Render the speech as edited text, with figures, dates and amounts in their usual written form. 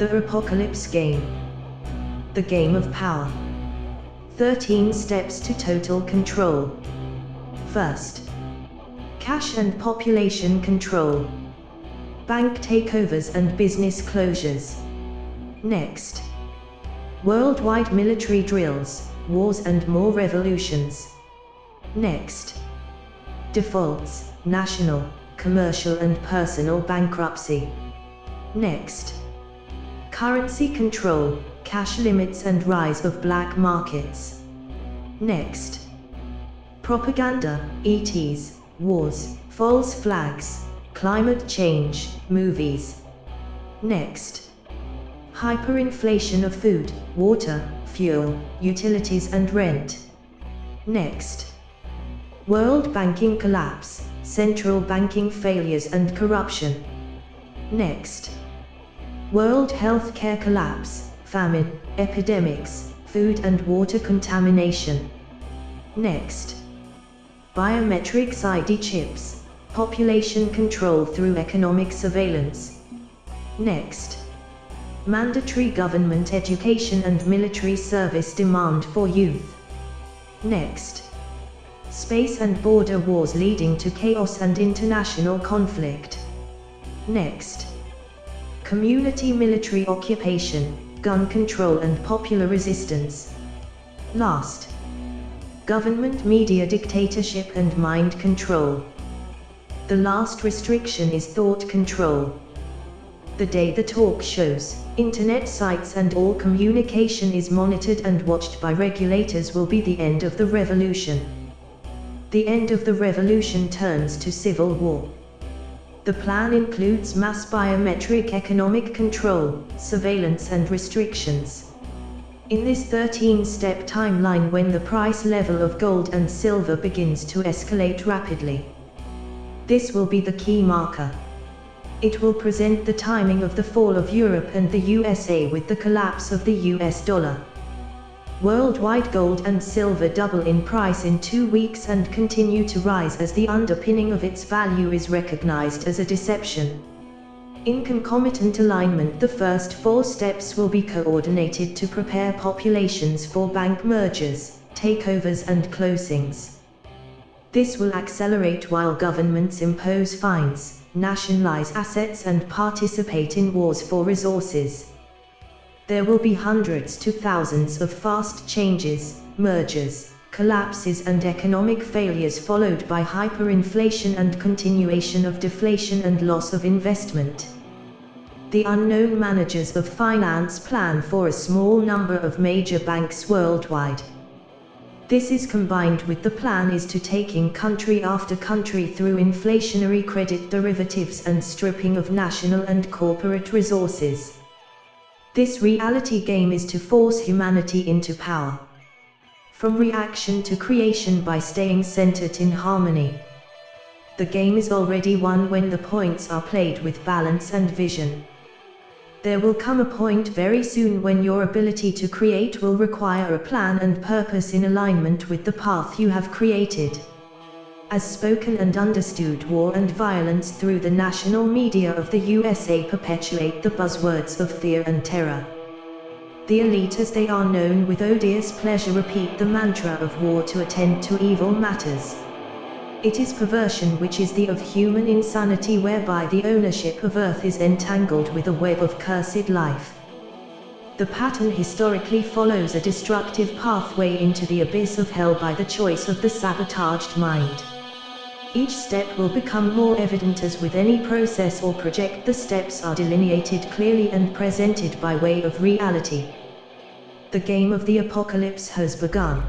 The Apocalypse Game. The Game of Power. 13 Steps to Total Control. First, cash and population control. Bank takeovers and business closures. Next, worldwide military drills, wars and more revolutions. Next, defaults, national, commercial and personal bankruptcy. Next, currency control, cash limits and rise of black markets. Next, propaganda, ETs, wars, false flags, climate change, movies. Next, hyperinflation of food, water, fuel, utilities and rent. Next, world banking collapse, central banking failures and corruption. Next, world healthcare collapse, famine, epidemics, food and water contamination. Next, biometrics ID chips, population control through economic surveillance. Next, mandatory government education and military service demand for youth. Next, space and border wars leading to chaos and international conflict. Next, community military occupation, gun control and popular resistance. Last, government media dictatorship and mind control. The last restriction is thought control. The day the talk shows, internet sites and all communication is monitored and watched by regulators will be the end of the revolution. The end of the revolution turns to civil war. The plan includes mass biometric economic control, surveillance and restrictions. In this 13-step timeline, when the price level of gold and silver begins to escalate rapidly, this will be the key marker. It will present the timing of the fall of Europe and the USA with the collapse of the US dollar. Worldwide gold and silver double in price in 2 weeks and continue to rise as the underpinning of its value is recognized as a deception. In concomitant alignment, the first 4 steps will be coordinated to prepare populations for bank mergers, takeovers and closings. This will accelerate while governments impose fines, nationalize assets and participate in wars for resources. There will be hundreds to thousands of fast changes, mergers, collapses and economic failures, followed by hyperinflation and continuation of deflation and loss of investment. The unknown managers of finance plan for a small number of major banks worldwide. This is combined with the plan is to taking country after country through inflationary credit derivatives and stripping of national and corporate resources. This reality game is to force humanity into power. From reaction to creation by staying centered in harmony. The game is already won when the points are played with balance and vision. There will come a point very soon when your ability to create will require a plan and purpose in alignment with the path you have created. As spoken and understood, war and violence through the national media of the USA perpetuate the buzzwords of fear and terror. The elite, as they are known, with odious pleasure repeat the mantra of war to attend to evil matters. It is perversion which is the of human insanity, whereby the ownership of earth is entangled with a web of cursed life. The pattern historically follows a destructive pathway into the abyss of hell by the choice of the sabotaged mind. Each step will become more evident as with any process or project the steps are delineated clearly and presented by way of reality. The game of the apocalypse has begun.